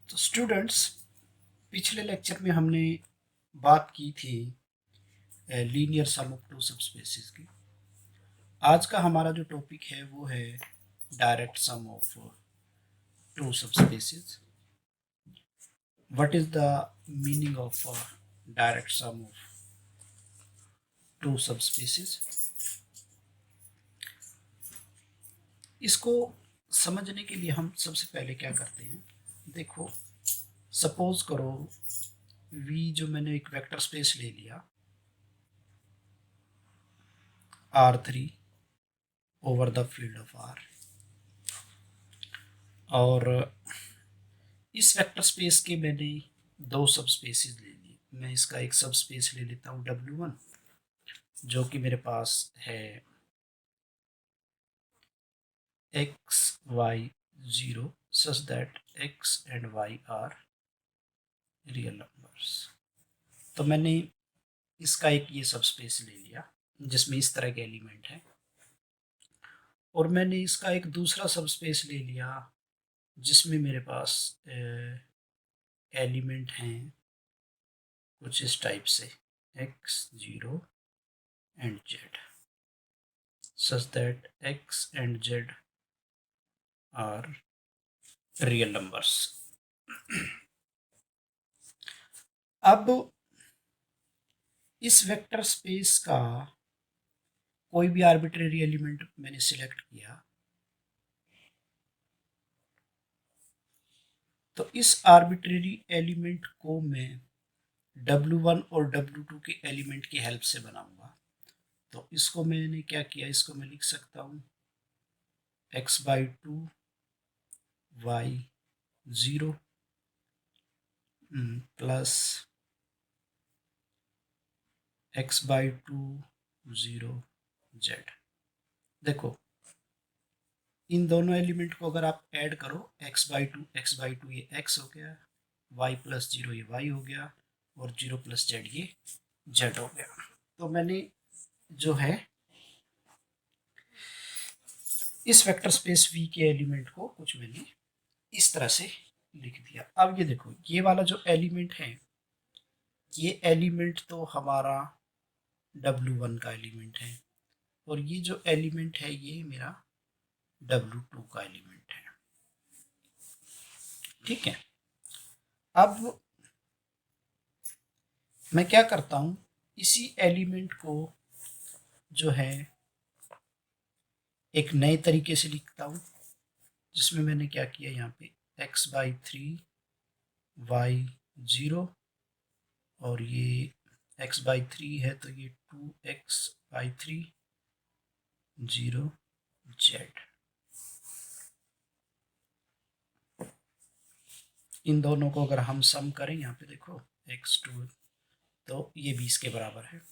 तो स्टूडेंट्स, पिछले लेक्चर में हमने बात की थी linear sum of two subspaces की। आज का हमारा जो टॉपिक है वो है direct sum of two subspaces. What is the meaning of direct sum of two subspaces? इसको समझने के लिए हम सबसे पहले क्या करते हैं, देखो, सपोज करो वी जो मैंने एक वेक्टर स्पेस ले लिया R3 over the field of R, और इस वेक्टर स्पेस के मैंने दो सब स्पेसेस ले लिए। मैं इसका एक सब स्पेस ले लेता हूँ W1, जो कि मेरे पास है x y 0 such that x and y are real numbers. तो मैंने इसका एक ये सब स्पेस ले लिया जिसमें इस तरह के एलिमेंट हैं, और मैंने इसका एक दूसरा सब स्पेस ले लिया जिसमें मेरे पास एलिमेंट हैं कुछ इस टाइप से x 0 and z such that x and z are real numbers. अब इस वेक्टर स्पेस का कोई भी आर्बिट्रेरी एलिमेंट मैंने सिलेक्ट किया, तो इस आर्बिट्रेरी एलिमेंट को मैं W1 और W2 के एलिमेंट की हेल्प से बनाऊंगा। तो इसको मैंने क्या किया, इसको मैं लिख सकता हूँ x/2 y 0 plus x/2 0 z। देखो, इन दोनों एलिमेंट को अगर आप ऐड करो, x/2 ये x हो गया, y+0 ये y हो गया, और 0+z ये z हो गया। तो मैंने जो है इस वेक्टर स्पेस V के एलिमेंट को कुछ मैंने इस तरह से लिख दिया। अब ये देखो, ये वाला जो एलिमेंट है, ये एलिमेंट तो हमारा W1 का एलिमेंट है, और ये जो एलिमेंट है ये मेरा W2 का एलिमेंट है। ठीक है, अब मैं क्या करता हूँ, इसी एलिमेंट को जो है एक नए तरीके से लिखता हूँ, जिसमें मैंने क्या किया, यहाँ पे x/3 y 0, और ये x/3 है तो ये 2x/3 0 z। इन दोनों को अगर हम सम करें, यहाँ पे देखो x2, तो ये 20 के बराबर है।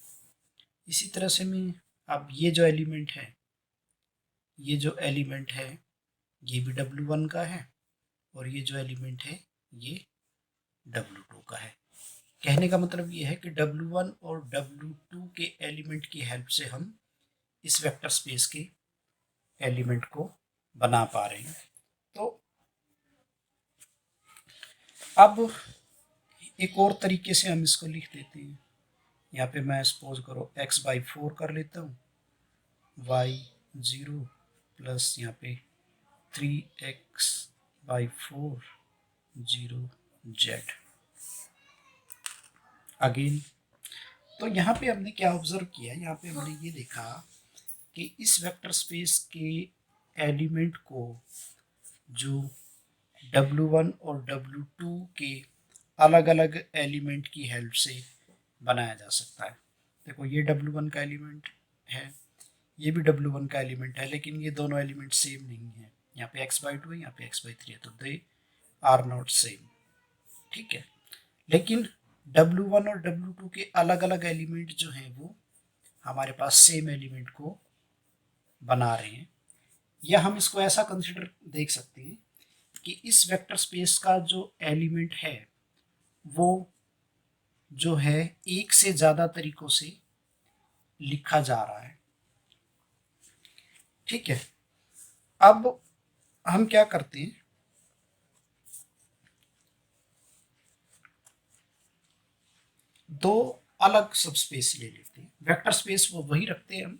इसी तरह से मैं अब ये जो एलिमेंट है, ये जो एलिमेंट है ये भी W1 का है, और ये जो एलिमेंट है ये W2 का है। कहने का मतलब ये है कि W1 और W2 के एलिमेंट की हेल्प से हम इस वेक्टर स्पेस के एलिमेंट को बना पा रहे हैं। तो अब एक और तरीके से हम इसको लिख देते हैं। यहाँ पे मैं सपोज करो x/4 कर लेता हूँ, y 0 प्लस यहाँ पे 3x/4 0 z अगेन। तो यहाँ पे हमने क्या ऑब्जर्व किया, यहाँ पे हमने ये देखा कि इस वेक्टर स्पेस के एलिमेंट को जो W1 और W2 के अलग अलग एलिमेंट की हेल्प से बनाया जा सकता है। देखो, ये W1 का एलिमेंट है, ये भी W1 का एलिमेंट है, लेकिन ये दोनों एलिमेंट सेम नहीं है। यहाँ पे x/2 है, यहाँ पे x/3 है, तो दे आर नॉट सेम। ठीक है, लेकिन W1 और W2 के अलग अलग एलिमेंट जो हैं वो हमारे पास सेम एलिमेंट को बना रहे हैं। या हम इसको ऐसा कंसिडर देख सकते हैं कि इस वेक्टर स्पेस का जो एलिमेंट है वो जो है एक से ज़्यादा तरीकों से लिखा जा रहा है। ठीक है, अब हम क्या करते हैं, दो अलग सब स्पेस ले लेते हैं। वेक्टर स्पेस वो वही रखते हैं हम।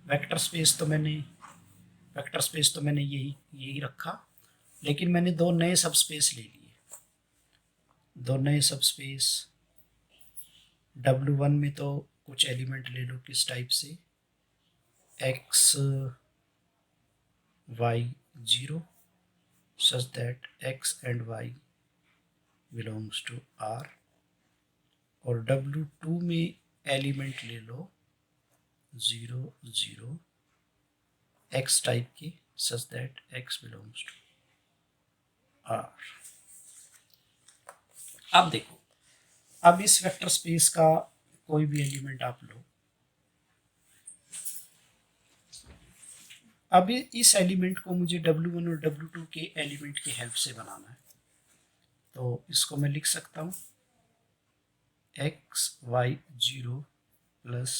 वेक्टर स्पेस तो मैंने यही यही रखा, लेकिन मैंने दो नए सब स्पेस ले लिए। दो नए सब स्पेस W1 में तो कुछ एलिमेंट ले लो किस टाइप से, x y 0 such that x and y belongs to R, और W2 में एलिमेंट ले लो 0 0 x टाइप के such that x belongs to R। अब देखो, अब इस वेक्टर स्पेस का कोई भी एलिमेंट आप लो, अब इस एलिमेंट को मुझे W1 और W2 के एलिमेंट की हेल्प से बनाना है। तो इसको मैं लिख सकता हूँ x y 0 प्लस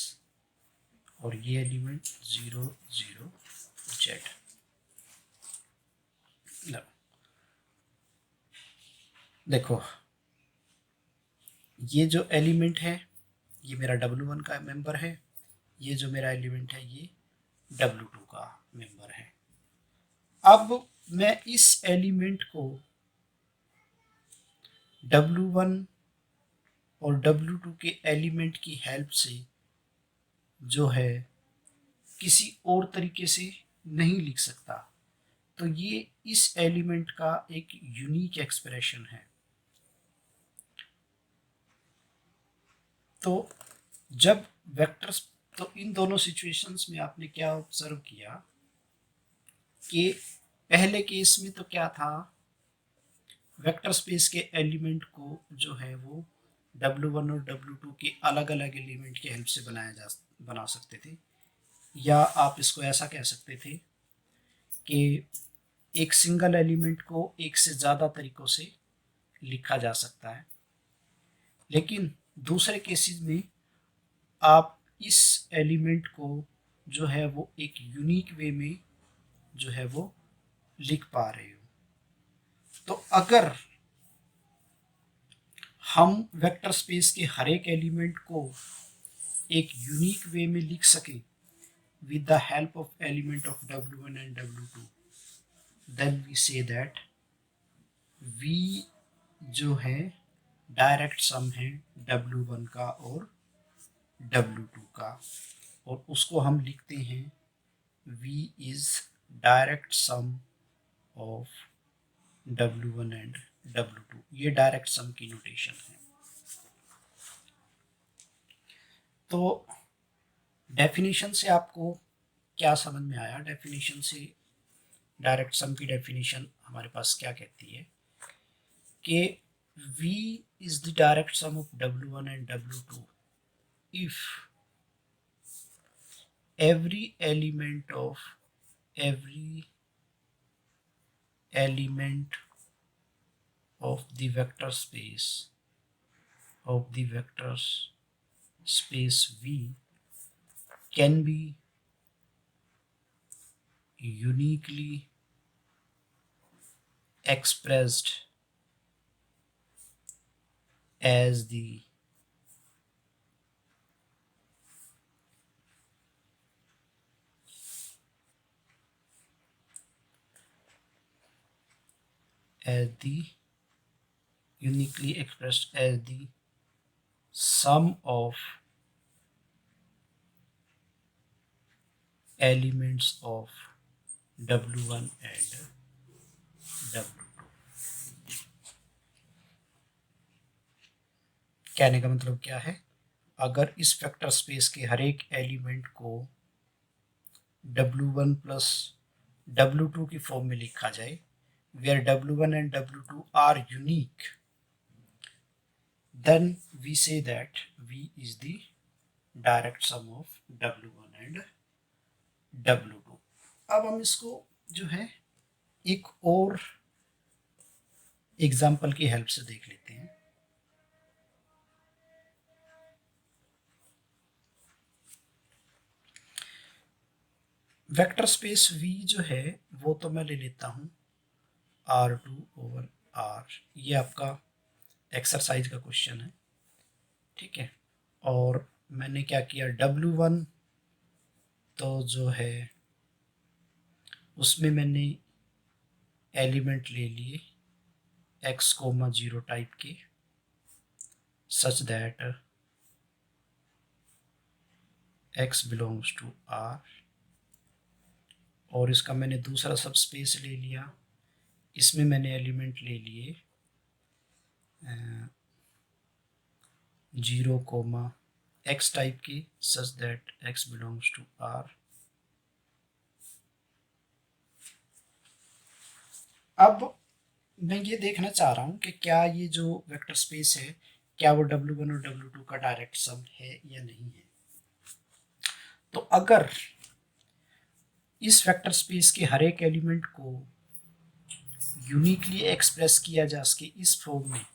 और ये एलिमेंट 0 0 z। देखो ये जो एलिमेंट है ये मेरा W1 का मेंबर है, ये जो मेरा एलिमेंट है ये W2 का मेंबर है। अब मैं इस एलिमेंट को W1 और W2 के एलिमेंट की हेल्प से जो है किसी और तरीके से नहीं लिख सकता। तो ये इस एलिमेंट का एक यूनिक एक्सप्रेशन है। तो जब वेक्टर्स, तो इन दोनों सिचुएशंस में आपने क्या ऑब्जर्व किया कि पहले केस में तो क्या था, वेक्टर स्पेस के एलिमेंट को जो है वो W1 और W2 के अलग अलग एलिमेंट की हेल्प से बना सकते थे, या आप इसको ऐसा कह सकते थे कि एक सिंगल एलिमेंट को एक से ज़्यादा तरीक़ों से लिखा जा सकता है। लेकिन दूसरे केसेस में आप इस एलिमेंट को जो है वो एक यूनिक वे में जो है वो लिख पा रहे हो। तो अगर हम वेक्टर स्पेस के हर एक एलिमेंट को एक यूनिक वे में लिख सकें with the help of element of W1 and W2, then we say that V जो है डायरेक्ट सम है W1 का और W2 का, और उसको हम लिखते हैं V is direct sum of W1 and W2। ये डायरेक्ट सम की नोटेशन है। तो डेफिनेशन से आपको क्या समझ में आया? डेफिनेशन से, डायरेक्ट सम की डेफिनेशन हमारे पास क्या कहती है कि V is the direct sum of W1 and W2 if every element of the vector space V can be uniquely expressed as the uniquely expressed as the sum of elements of W1 and W2। कहने का मतलब क्या है? अगर इस vector space के हर एक element को W1 प्लस W2 की फॉर्म में लिखा जाए, where W1 and W2 are unique, then we say that V is the direct sum of W1 and W2। अब हम इसको जो है एक और एग्जाम्पल की हेल्प से देख लेते हैं। वेक्टर स्पेस V जो है वो तो मैं ले लेता हूँ R2/R। ये आपका एक्सरसाइज का क्वेश्चन है। ठीक है। और मैंने क्या किया, W1 तो जो है उसमें मैंने एलिमेंट ले लिए x, 0 टाइप के, such that x belongs to R, और इसका मैंने दूसरा सब स्पेस ले लिया, इसमें मैंने एलिमेंट ले लिए 0, x टाइप की, such that x belongs to R। अब मैं ये देखना चाह रहा हूँ कि क्या ये जो वेक्टर स्पेस है, क्या वो W1 और W2 का डायरेक्ट सम है या नहीं है। तो अगर इस वेक्टर स्पेस के हर एक एलिमेंट को यूनिकली एक्सप्रेस किया जा सके इस फॉर्म में,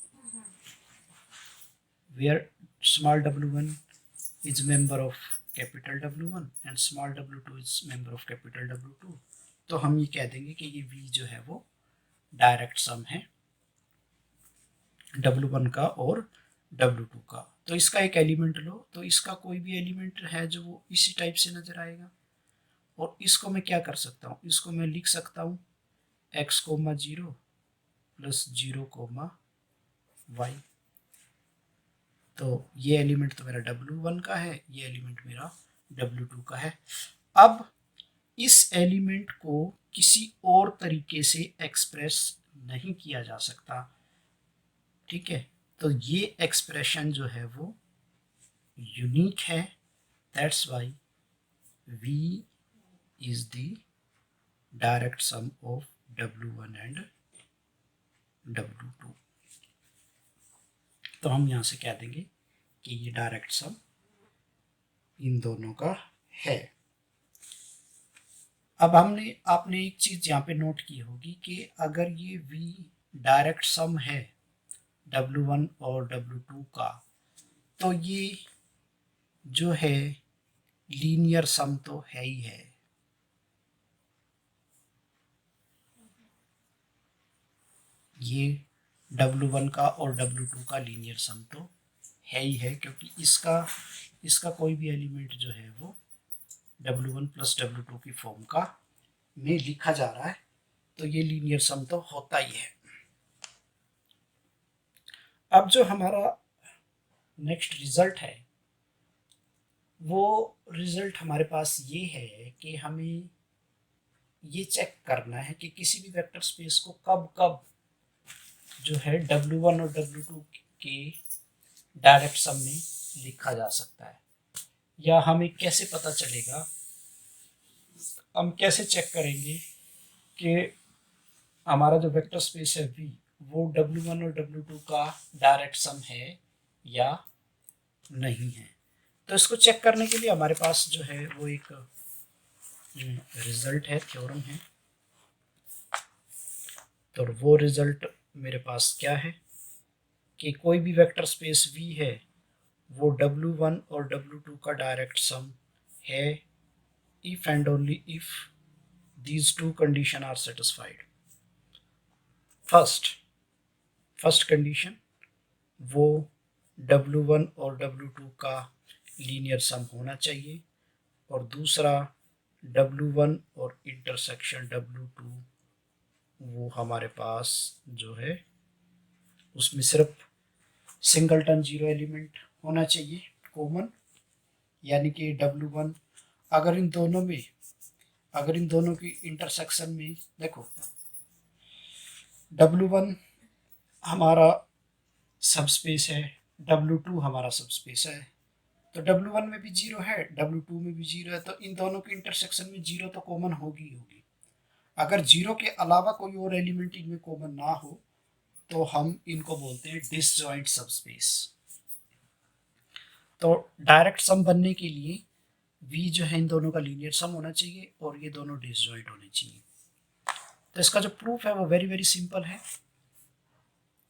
where small w1 is member of capital W1 and small w2 is member of capital W2, तो हम ये कह देंगे कि ये V जो है वो डायरेक्ट सम है W1 का और W2 का। तो इसका एक एलिमेंट लो, तो इसका कोई भी एलिमेंट है जो वो इसी टाइप से नजर आएगा, और इसको मैं क्या कर सकता हूँ, इसको मैं लिख सकता हूँ x, 0 प्लस 0, y। तो ये एलिमेंट तो मेरा W1 का है, ये एलिमेंट मेरा W2 का है। अब इस एलिमेंट को किसी और तरीके से एक्सप्रेस नहीं किया जा सकता, ठीक है। तो ये एक्सप्रेशन जो है वो यूनिक है, that's why V is the direct sum of W1 and W2। तो हम यहाँ से कह देंगे कि ये डायरेक्ट सम इन दोनों का है। अब आपने एक चीज यहाँ पे नोट की होगी कि अगर ये V डायरेक्ट सम है W1 और W2 का, तो ये जो है लीनियर सम तो है ही है। ये W1 का और W2 का लीनियर सम तो है ही है, क्योंकि इसका कोई भी एलिमेंट जो है वो W1 प्लस W2 की फॉर्म का में लिखा जा रहा है, तो ये लीनियर सम तो होता ही है। अब जो हमारा नेक्स्ट रिजल्ट है, वो रिजल्ट हमारे पास ये है कि हमें ये चेक करना है कि किसी भी वेक्टर स्पेस को कब कब जो है W1 और W2 के डायरेक्ट सम में लिखा जा सकता है, या हमें कैसे पता चलेगा, हम कैसे चेक करेंगे कि हमारा जो वेक्टर स्पेस है V वो W1 और W2 का डायरेक्ट सम है या नहीं है। तो इसको चेक करने के लिए हमारे पास जो है वो एक रिजल्ट है, थ्योरम है। तो वो रिजल्ट मेरे पास क्या है कि कोई भी वेक्टर स्पेस V है वो W1 और W2 का डायरेक्ट सम है if and only if these two conditions are satisfied। First condition वो W1 और W2 का लीनियर सम होना चाहिए, और दूसरा W1 और इंटरसेक्शन W2 वो हमारे पास जो है उसमें सिर्फ सिंगलटन जीरो एलिमेंट होना चाहिए कॉमन, यानी कि W1 अगर इन दोनों की इंटरसेक्शन में देखो, W1 हमारा सब स्पेस है, W2 हमारा सब स्पेस है, तो W1 में भी जीरो है, W2 में भी जीरो है, तो इन दोनों के इंटरसेक्शन में जीरो तो कॉमन होगी। अगर जीरो के अलावा कोई और एलिमेंट इनमें कॉमन ना हो तो हम इनको बोलते हैं डिसजॉइंट सबस्पेस। तो डायरेक्ट सम बनने के लिए V जो है इन दोनों का लीनियर सम होना चाहिए और ये दोनों डिसजॉइंट होने चाहिए। तो इसका जो प्रूफ है वो वेरी वेरी सिंपल है।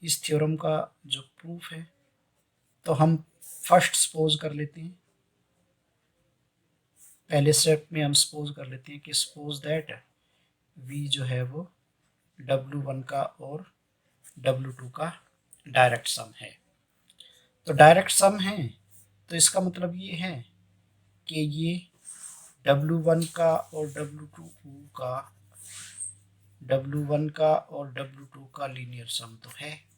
इस थ्योरम का जो प्रूफ है, तो हम फर्स्ट सपोज कर लेते हैं, पहले स्टेप में हम सपोज कर लेते हैं कि सपोज दैट V जो है वो W1 का और W2 का डायरेक्ट सम है। तो डायरेक्ट सम है, तो इसका मतलब ये है कि ये W1 का और W2 का लीनियर सम तो है।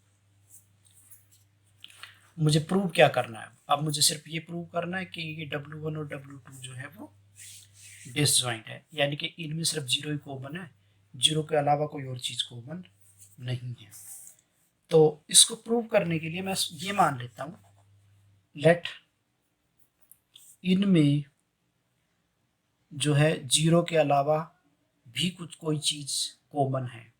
मुझे प्रूव क्या करना है? अब मुझे सिर्फ ये प्रूव करना है कि ये W1 और W2 जो है वो डिसजॉइंट है, यानी कि इनमें सिर्फ जीरो ही कॉमन है, जीरो के अलावा कोई और चीज कॉमन नहीं है। तो इसको प्रूव करने के लिए मैं ये मान लेता हूं, लेट इनमें जो है जीरो के अलावा भी कुछ कोई चीज कॉमन है,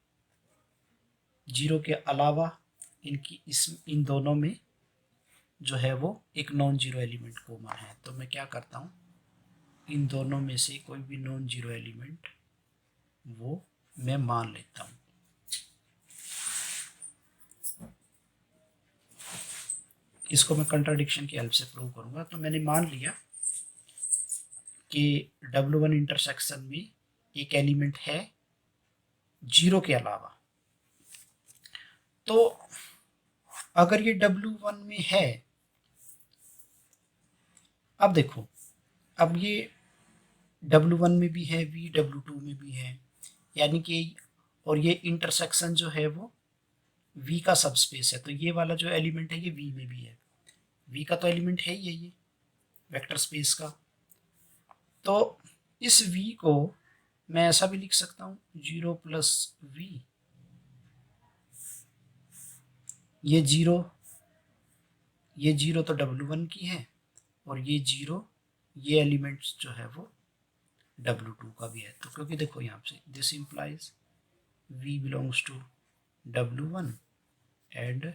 जीरो के अलावा इन दोनों में जो है वो एक नॉन जीरो एलिमेंट कॉमन है। तो मैं क्या करता हूँ, इन दोनों में से कोई भी नॉन जीरो एलिमेंट वो मैं मान लेता हूँ। इसको मैं कंट्राडिक्शन की हेल्प से प्रूव करूंगा। तो मैंने मान लिया कि W1 इंटरसेक्शन में एक एलिमेंट है जीरो के अलावा। तो अगर ये W1 में है, अब देखो, अब ये W1 में भी है, W2 में भी है, यानी कि, और ये इंटरसेक्शन जो है वो V का सबस्पेस है। तो ये वाला जो एलिमेंट है ये V में भी है, V का तो एलिमेंट है ही है ये वेक्टर स्पेस का। तो इस V को मैं ऐसा भी लिख सकता हूँ, 0 प्लस V, ये जीरो तो W1 की है, और ये जीरो, ये एलिमेंट्स जो है वो W2 का भी है। तो क्योंकि देखो यहाँ से this implies V belongs to W1 and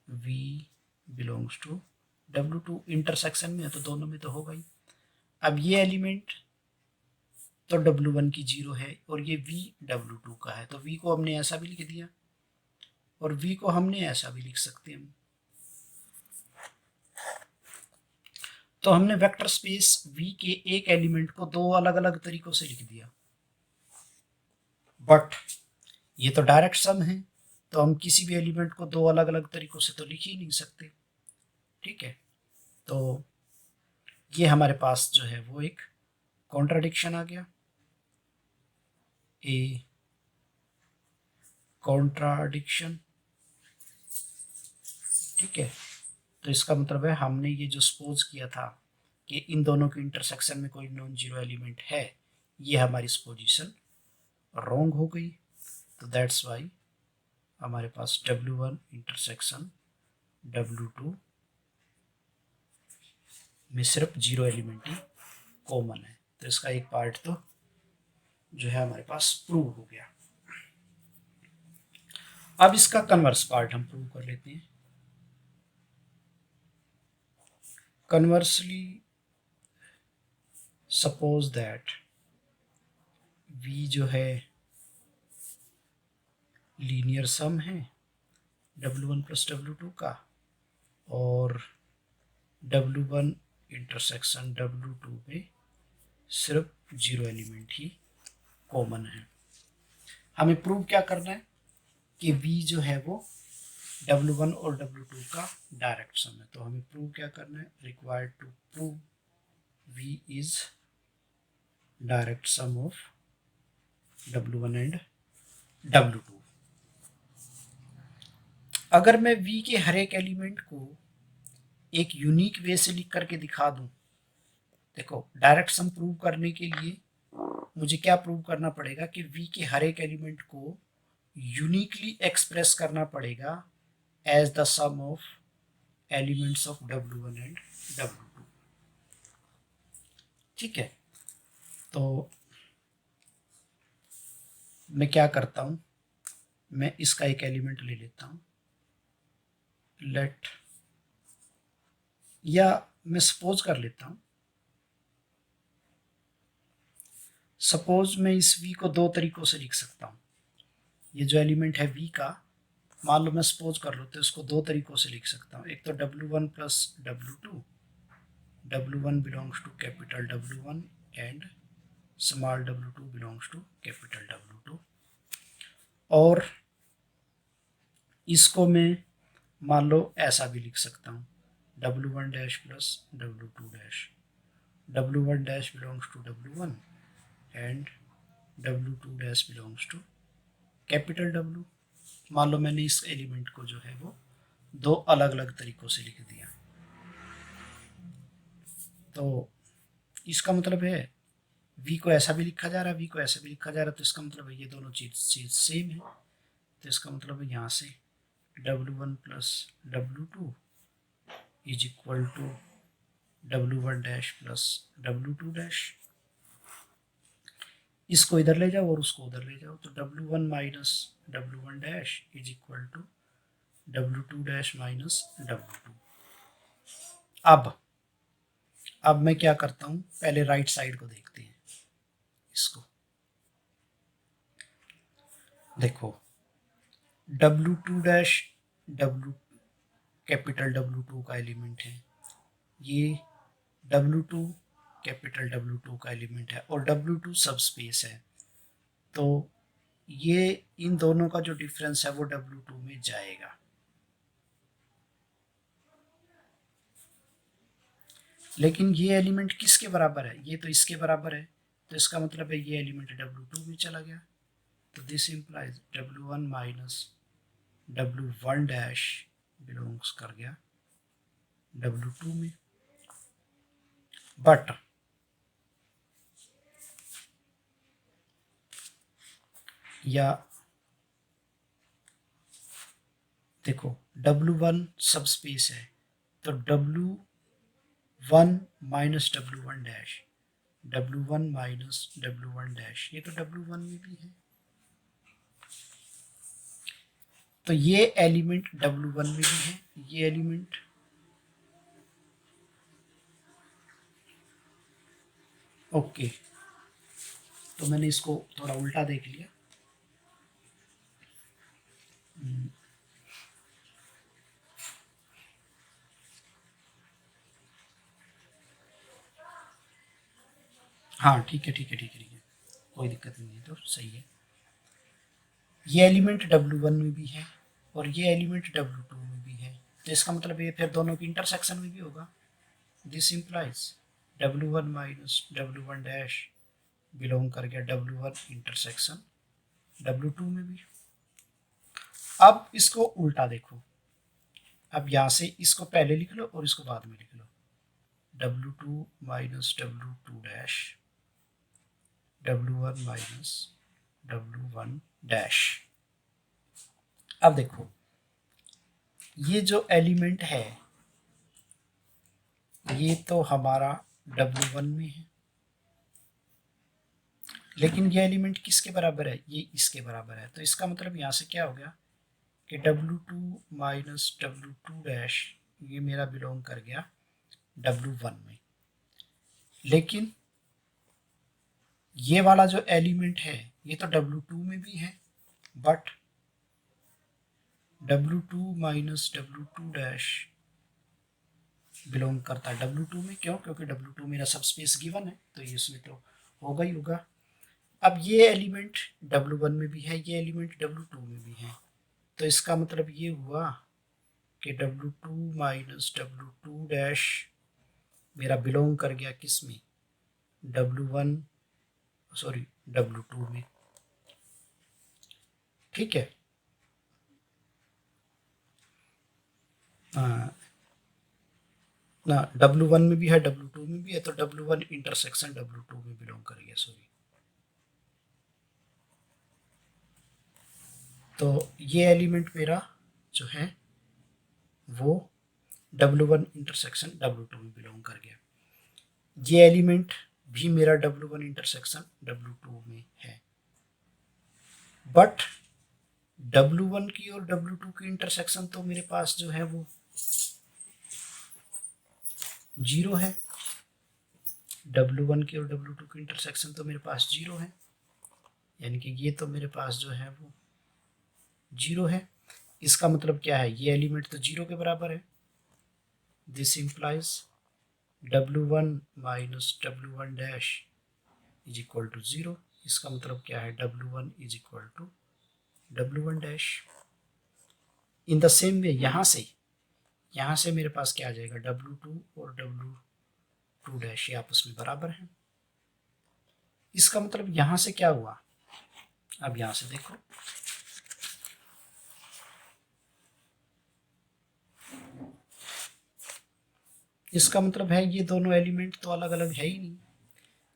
V belongs to W2, intersection में है तो दोनों में तो होगा ही। अब ये एलिमेंट तो W1 की जीरो है और ये V W2 का है, तो V को हमने ऐसा भी लिख दिया और V को हमने ऐसा भी लिख सकते हैं। तो हमने वेक्टर स्पेस V के एक एलिमेंट को दो अलग अलग तरीकों से लिख दिया, बट ये तो डायरेक्ट सम है, तो हम किसी भी एलिमेंट को दो अलग अलग तरीकों से तो लिख ही नहीं सकते। ठीक है, तो ये हमारे पास जो है वो एक कॉन्ट्राडिक्शन आ गया, ए कॉन्ट्राडिक्शन। ठीक है, तो इसका मतलब है हमने ये जो सपोज किया था कि इन दोनों के इंटरसेक्शन में कोई नॉन जीरो एलिमेंट है, ये हमारी सपोजिशन रॉन्ग हो गई। तो दैट्स वाई हमारे पास W1 इंटरसेक्शन W2 में सिर्फ जीरो एलिमेंट ही कॉमन है। तो इसका एक पार्ट तो जो है हमारे पास प्रूव हो गया। अब इसका कन्वर्स पार्ट हम प्रूव कर लेते हैं। कन्वर्सली सपोज दैट V जो है लीनियर सम है W1 प्लस W2 का, और W1 इंटरसेक्शन W2 में सिर्फ जीरो एलिमेंट ही कॉमन है। हमें प्रूव क्या करना है कि V जो है वो W1 और W2 का डायरेक्ट सम है। तो हमें प्रूव क्या करना है, required to prove V is direct sum of W1 and W2। अगर मैं V के हर एक एलिमेंट को एक यूनिक वे से लिख करके दिखा दूं, देखो डायरेक्ट सम प्रूव करने के लिए मुझे क्या प्रूव करना पड़ेगा कि V के हर एक एलिमेंट को यूनिकली एक्सप्रेस करना पड़ेगा as the sum of elements of W1 and W2। ठीक है, तो मैं क्या करता हूं, मैं इसका एक एलिमेंट ले लेता हूं, लेट, या मैं सपोज कर लेता हूं, सपोज मैं इस V को दो तरीकों से लिख सकता हूं। ये जो एलिमेंट है V का, मान लो मैं सपोज कर लो तो इसको दो तरीकों से लिख सकता हूँ। एक तो W1 plus W2, W1 belongs to capital W1 and small W2 belongs to capital W2, और इसको मैं मान लो ऐसा भी लिख सकता हूँ, W1 dash plus W2 dash, W1 dash belongs to W1 and W2 dash belongs to capital W। मान लो मैंने इस एलिमेंट को जो है वो दो अलग अलग तरीकों से लिख दिया, तो इसका मतलब है v को ऐसा भी लिखा जा रहा है, v को ऐसा भी लिखा जा रहा है, तो इसका मतलब है ये दोनों चीज सेम है। तो इसका मतलब है यहाँ से W1 plus W2 is equal to W1 dash plus W2 dash. इसको इधर ले जाओ और उसको उधर ले जाओ, तो W1 minus W1 dash is equal to W2 dash minus W2। अब मैं क्या करता हूँ, पहले राइट साइड को देखते हैं। इसको देखो, W2 dash W capital W2 का एलिमेंट है, ये W2 कैपिटल W2 का एलिमेंट है और W2 सब स्पेस है, तो ये इन दोनों का जो डिफरेंस है वो W2 में जाएगा। लेकिन ये एलिमेंट किसके बराबर है, ये तो इसके बराबर है, तो इसका मतलब है ये एलिमेंट W2 में चला गया। तो this implies W1 minus W1 dash belongs कर गया W2 में। बट या देखो W1 सब स्पेस है, तो W1 minus W1 dash, W1 minus W1 dash, ये तो W1 में भी है, तो ये एलिमेंट W1 में भी है, ये एलिमेंट ओके। तो मैंने इसको थोड़ा उल्टा देख लिया। हाँ ठीक है ठीक है ठीक है ठीक है, कोई दिक्कत नहीं है, तो सही है। ये एलिमेंट W1 में भी है और ये एलिमेंट W2 में भी है, तो इसका मतलब ये फिर दोनों की इंटरसेक्शन में भी होगा। This implies W1 minus W1 dash belong कर गया W1 इंटरसेक्शन W2 में भी। अब इसको उल्टा देखो, अब यहाँ से इसको पहले लिख लो और इसको बाद में लिख लो, W2 minus W2 dash W1 minus W1 dash. अब देखो ये जो एलिमेंट है ये तो हमारा W1 में है, लेकिन ये एलिमेंट किसके बराबर है, ये इसके बराबर है, तो इसका मतलब यहाँ से क्या हो गया कि W2 माइनस W2 डैश ये मेरा बिलोंग कर गया W1 में। लेकिन ये वाला जो एलिमेंट है ये तो W2 में भी है, but W2 minus W2 dash belong करता है W2 में। क्यों? क्योंकि W2 मेरा सब स्पेस गिवन है, तो ये इसमें तो होगा ही होगा। अब ये एलिमेंट W1 में भी है, ये एलिमेंट W2 में भी है, तो इसका मतलब ये हुआ कि W2 माइनस W2 डैश मेरा बिलोंग कर गया किस में, W1 सॉरी W2 में। ठीक है, ना W1 में भी है W2 में भी है, तो W1 इंटरसेक्शन W2 में बिलोंग कर गया, सॉरी। तो ये एलिमेंट मेरा जो है वो W1 इंटरसेक्शन W2 में बिलोंग कर गया। ये एलिमेंट भी मेरा W1 इंटरसेक्शन W2 में है, बट W1 की और W2 की इंटरसेक्शन तो मेरे पास जो है वो 0 है। W1 की और W2 की इंटरसेक्शन तो मेरे पास 0 है, यानी कि ये तो मेरे पास जो है वो 0 है। इसका मतलब क्या है, ये एलिमेंट तो 0 के बराबर है। This implies W1 minus W1 dash is equal to 0। इसका मतलब क्या है, W1 is equal to W1 dash. In the same way यहाँ से यहाँ से मेरे पास क्या आ जाएगा, W2 और W2 डैश ये आपस में बराबर हैं। इसका मतलब यहाँ से क्या हुआ, अब यहाँ से देखो, इसका मतलब है ये दोनों एलिमेंट तो अलग अलग है ही नहीं,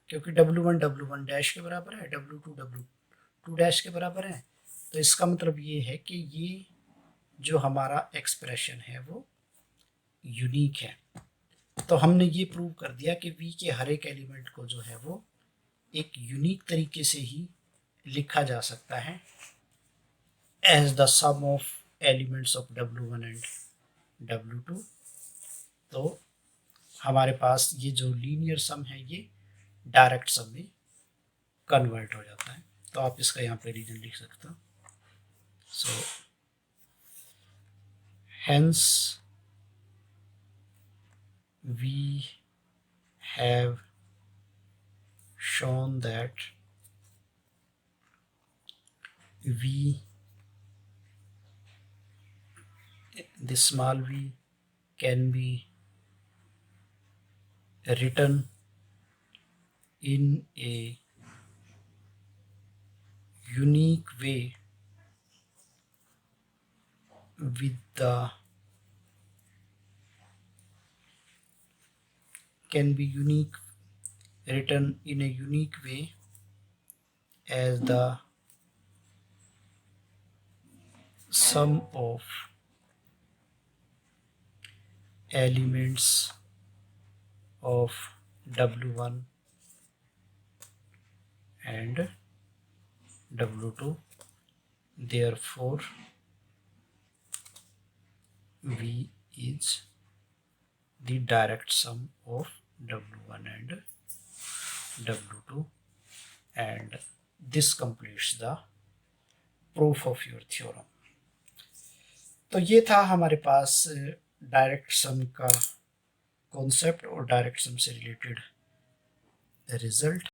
क्योंकि W1 डैश के बराबर है, W2 डैश के बराबर है। तो इसका मतलब ये है कि ये जो हमारा एक्सप्रेशन है वो यूनिक है। तो हमने ये प्रूव कर दिया कि V के हर एक एलिमेंट को जो है वो एक यूनिक तरीके से ही लिखा जा सकता है as the sum of elements of W1 and W2। तो हमारे पास ये जो लीनियर सम है ये डायरेक्ट सम में कन्वर्ट हो जाता है। तो आप इसका यहाँ पे रीजन लिख सकते हो। So hence we have shown that the small v can be written in a unique way with the written in a unique way as the sum of elements of W1 and W2. Therefore V is the direct sum of W1 and W2, and this completes the proof of your theorem. तो ये था हमारे पास direct sum का concept और direct sum से related result.